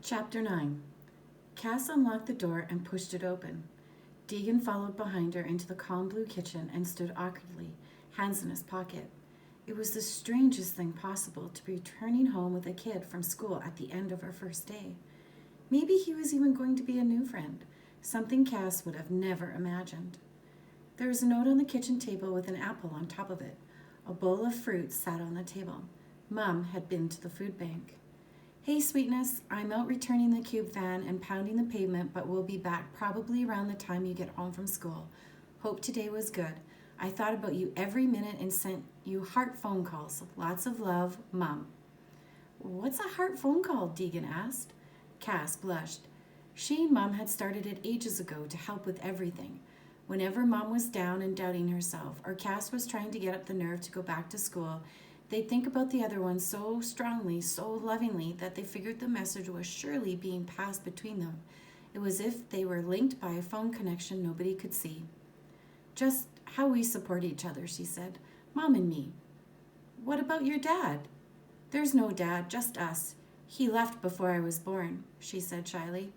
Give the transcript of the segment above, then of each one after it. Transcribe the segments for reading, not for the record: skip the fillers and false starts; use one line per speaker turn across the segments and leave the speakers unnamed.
Chapter 9. Cass unlocked the door and pushed it open. Deegan followed behind her into the calm blue kitchen and stood awkwardly, hands in his pocket. It was the strangest thing possible to be returning home with a kid from school at the end of her first day. Maybe he was even going to be a new friend, something Cass would have never imagined. There was a note on the kitchen table with an apple on top of it. A bowl of fruit sat on the table. Mum had been to the food bank. Hey, sweetness, I'm out returning the cube van and pounding the pavement, but we'll be back probably around the time you get home from school. Hope today was good. I thought about you every minute and sent you heart phone calls. Lots of love, Mum. What's a heart phone call? Deegan asked. Cass blushed. She and Mum had started it ages ago to help with everything. Whenever Mum was down and doubting herself, or Cass was trying to get up the nerve to go back to school, they'd think about the other one so strongly, so lovingly, that they figured the message was surely being passed between them. It was as if they were linked by a phone connection nobody could see. Just how we support each other, she said. Mom and me. What about your dad? There's no dad, just us. He left before I was born, she said shyly.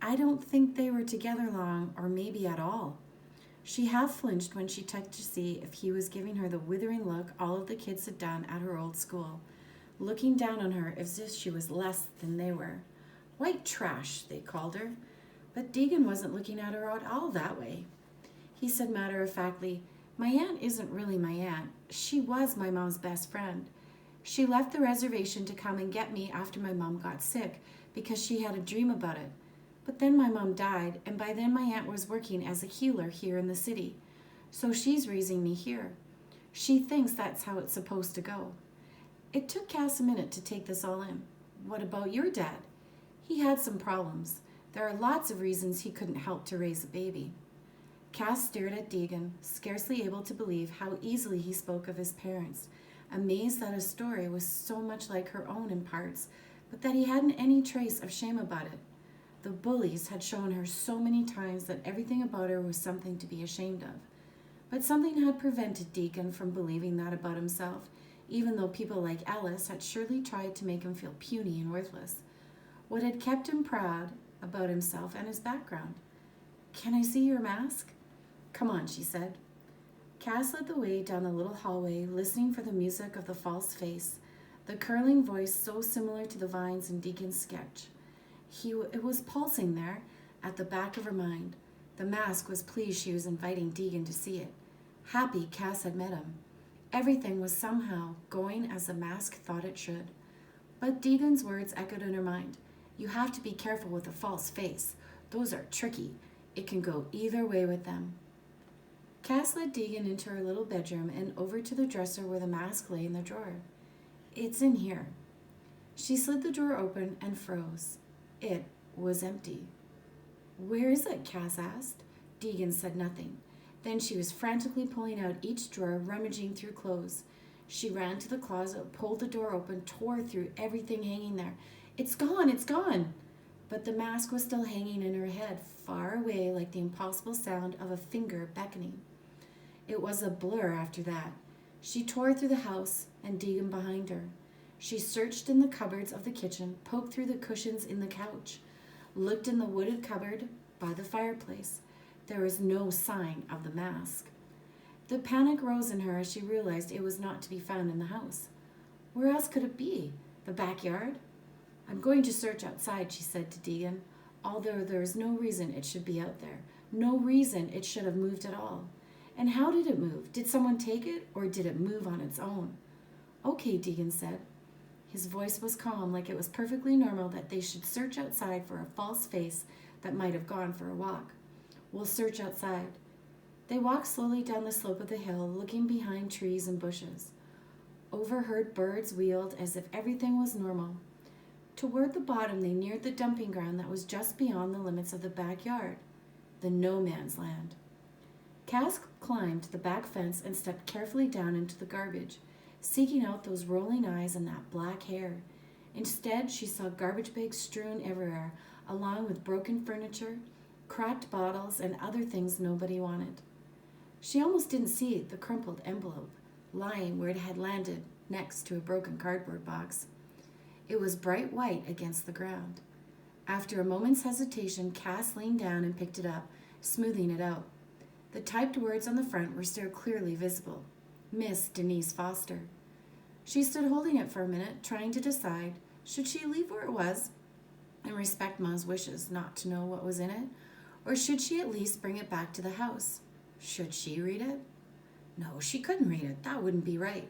I don't think they were together long, or maybe at all. She half flinched when she checked to see if he was giving her the withering look all of the kids had done at her old school, looking down on her as if she was less than they were. White trash, they called her. But Deegan wasn't looking at her at all that way. He said matter-of-factly, My aunt isn't really my aunt. She was my mom's best friend. She left the reservation to come and get me after my mom got sick because she had a dream about it. But then my mom died, and by then my aunt was working as a healer here in the city. So she's raising me here. She thinks that's how it's supposed to go. It took Cass a minute to take this all in. What about your dad? He had some problems. There are lots of reasons he couldn't help to raise a baby. Cass stared at Deegan, scarcely able to believe how easily he spoke of his parents, amazed that his story was so much like her own in parts, but that he hadn't any trace of shame about it. The bullies had shown her so many times that everything about her was something to be ashamed of. But something had prevented Deacon from believing that about himself, even though people like Alice had surely tried to make him feel puny and worthless. What had kept him proud about himself and his background? Can I see your mask? Come on, she said. Cass led the way down the little hallway, listening for the music of the false face, the curling voice so similar to the vines in Deacon's sketch. It was pulsing there, at the back of her mind. The mask was pleased she was inviting Deegan to see it. Happy Cass had met him. Everything was somehow going as the mask thought it should. But Deegan's words echoed in her mind. You have to be careful with a false face. Those are tricky. It can go either way with them. Cass led Deegan into her little bedroom and over to the dresser where the mask lay in the drawer. It's in here. She slid the drawer open and froze. It was empty. Where is it? Cass asked. Deegan said nothing. Then she was frantically pulling out each drawer, rummaging through clothes. She ran to the closet, pulled the door open, tore through everything hanging there. It's gone, it's gone! But the mask was still hanging in her head, far away like the impossible sound of a finger beckoning. It was a blur after that. She tore through the house and Deegan behind her. She searched in the cupboards of the kitchen, poked through the cushions in the couch, looked in the wooded cupboard by the fireplace. There was no sign of the mask. The panic rose in her as she realized it was not to be found in the house. Where else could it be? The backyard? I'm going to search outside, she said to Deegan, although there is no reason it should be out there. No reason it should have moved at all. And how did it move? Did someone take it, or did it move on its own? Okay, Deegan said. His voice was calm, like it was perfectly normal that they should search outside for a false face that might have gone for a walk. We'll search outside. They walked slowly down the slope of the hill, looking behind trees and bushes. Overheard birds wheeled as if everything was normal. Toward the bottom, they neared the dumping ground that was just beyond the limits of the backyard, the no man's land. Cass climbed the back fence and stepped carefully down into the garbage, seeking out those rolling eyes and that black hair. Instead, she saw garbage bags strewn everywhere, along with broken furniture, cracked bottles, and other things nobody wanted. She almost didn't see the crumpled envelope, lying where it had landed next to a broken cardboard box. It was bright white against the ground. After a moment's hesitation, Cass leaned down and picked it up, smoothing it out. The typed words on the front were still clearly visible. Miss Denise Foster. She stood holding it for a minute, trying to decide, should she leave where it was and respect Mom's wishes not to know what was in it, or should she at least bring it back to the house? Should she read it? No, she couldn't read it. That wouldn't be right.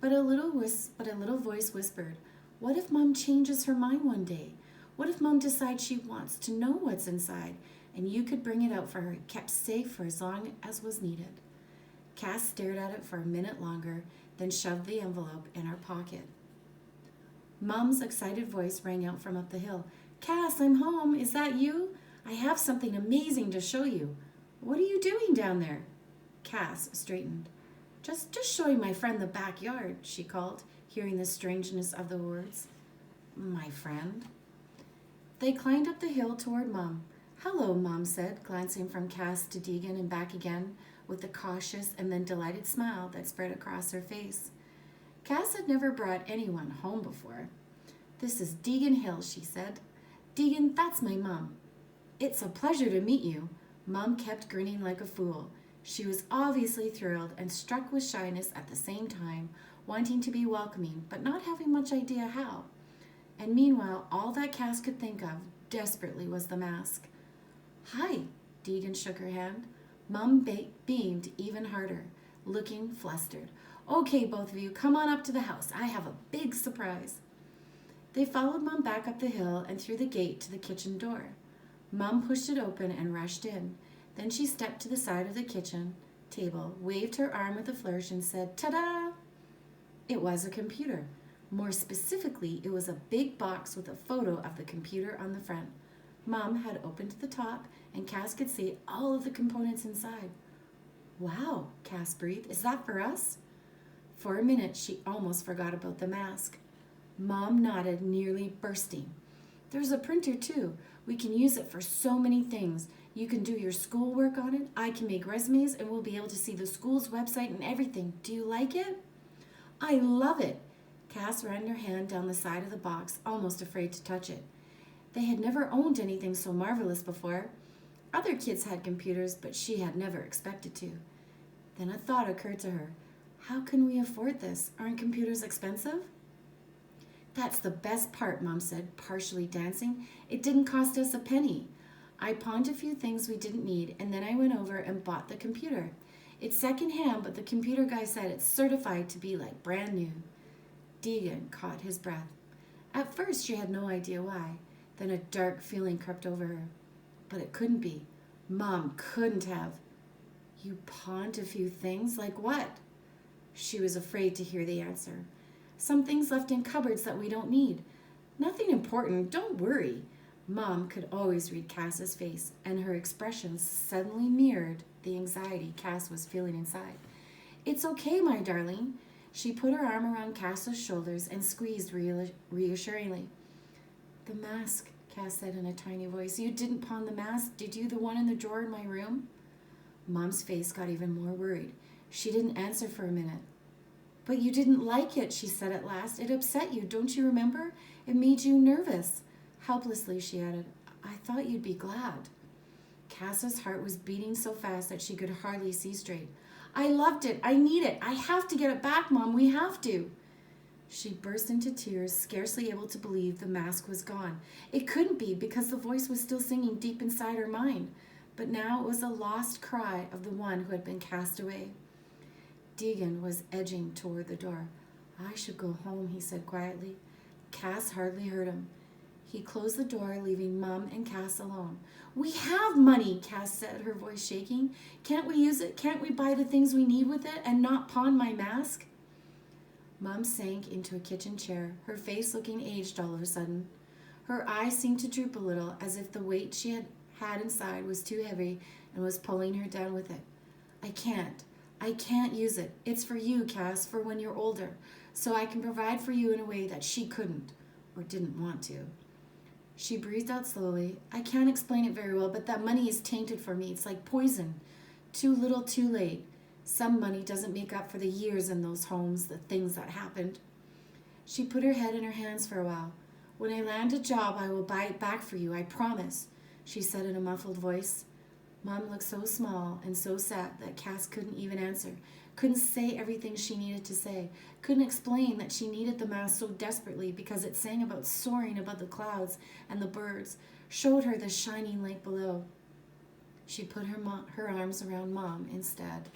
But a little voice whispered, what if Mom changes her mind one day? What if Mom decides she wants to know what's inside, and you could bring it out for her, kept safe for as long as was needed? Cass stared at it for a minute longer, then shoved the envelope in her pocket. Mom's excited voice rang out from up the hill. Cass, I'm home. Is that you? I have something amazing to show you. What are you doing down there? Cass straightened. Just showing my friend the backyard, she called, hearing the strangeness of the words. My friend? They climbed up the hill toward Mom. Hello, Mom said, glancing from Cass to Deegan and back again, with the cautious and then delighted smile that spread across her face. Cass had never brought anyone home before. This is Deegan Hill, she said. Deegan, that's my Mom. It's a pleasure to meet you. Mom kept grinning like a fool. She was obviously thrilled and struck with shyness at the same time, wanting to be welcoming, but not having much idea how. And meanwhile, all that Cass could think of desperately was the mask. Hi, Deegan shook her hand. Mom beamed even harder, looking flustered. Okay, both of you, come on up to the house. I have a big surprise. They followed Mom back up the hill and through the gate to the kitchen door. Mom pushed it open and rushed in. Then she stepped to the side of the kitchen table, waved her arm with a flourish, and said, Ta-da! It was a computer. More specifically, it was a big box with a photo of the computer on the front. Mom had opened the top, and Cass could see all of the components inside. Wow, Cass breathed. Is that for us? For a minute, she almost forgot about the mask. Mom nodded, nearly bursting. There's a printer, too. We can use it for so many things. You can do your schoolwork on it. I can make resumes, and we'll be able to see the school's website and everything. Do you like it? I love it. Cass ran her hand down the side of the box, almost afraid to touch it. They had never owned anything so marvelous before. Other kids had computers, but she had never expected to. Then a thought occurred to her. How can we afford this? Aren't computers expensive? That's the best part, Mom said, partially dancing. It didn't cost us a penny. I pawned a few things we didn't need, and then I went over and bought the computer. It's secondhand, but the computer guy said it's certified to be like brand new. Deegan caught his breath. At first, she had no idea why. Then a dark feeling crept over her. But it couldn't be. Mom couldn't have. You pawned a few things? Like what? She was afraid to hear the answer. Some things left in cupboards that we don't need. Nothing important. Don't worry. Mom could always read Cass's face, and her expressions suddenly mirrored the anxiety Cass was feeling inside. It's okay, my darling. She put her arm around Cass's shoulders and squeezed reassuringly. The mask, Cass said in a tiny voice. You didn't pawn the mask, did you? The one in the drawer in my room? Mom's face got even more worried. She didn't answer for a minute. But you didn't like it, she said at last. It upset you, don't you remember? It made you nervous. Helplessly, she added, I thought you'd be glad. Cass's heart was beating so fast that she could hardly see straight. I loved it. I need it. I have to get it back, Mom. We have to. She burst into tears, scarcely able to believe the mask was gone. It couldn't be because the voice was still singing deep inside her mind. But now it was the lost cry of the one who had been cast away. Deegan was edging toward the door. I should go home, he said quietly. Cass hardly heard him. He closed the door, leaving Mom and Cass alone. We have money, Cass said, her voice shaking. Can't we use it? Can't we buy the things we need with it and not pawn my mask? Mom sank into a kitchen chair, her face looking aged all of a sudden. Her eyes seemed to droop a little, as if the weight she had inside was too heavy and was pulling her down with it. I can't use it. It's for you, Cass, for when you're older, so I can provide for you in a way that she couldn't, or didn't want to. She breathed out slowly. I can't explain it very well, but that money is tainted for me. It's like poison. Too little, too late. Some money doesn't make up for the years in those homes, the things that happened. She put her head in her hands for a while. When I land a job, I will buy it back for you, I promise, she said in a muffled voice. Mom looked so small and so sad that Cass couldn't even answer, couldn't say everything she needed to say, couldn't explain that she needed the mask so desperately because it sang about soaring above the clouds and the birds, showed her the shining lake below. She put her arms around Mom instead.